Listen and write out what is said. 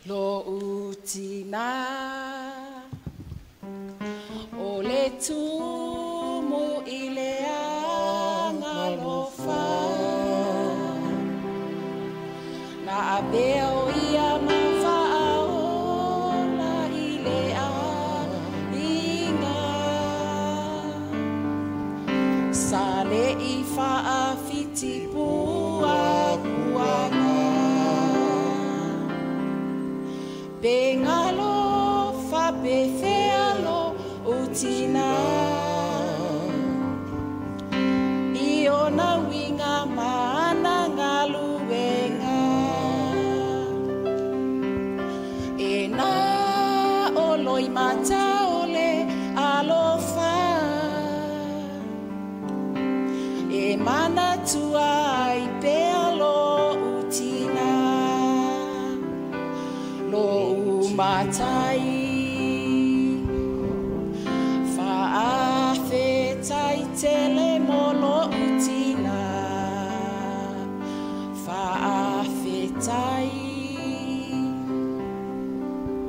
Lo utina o le tumu i le angalofa na abeo ia mawhaola i le ainga sale i whaafiti pua kuanga Bengalo fa befealo utina Iona winga mana ngaluwenga Ena oloi mata ole alofa E mana tua i pealo utina Lo matai Fa'afetai tele molo utina Fa'afetai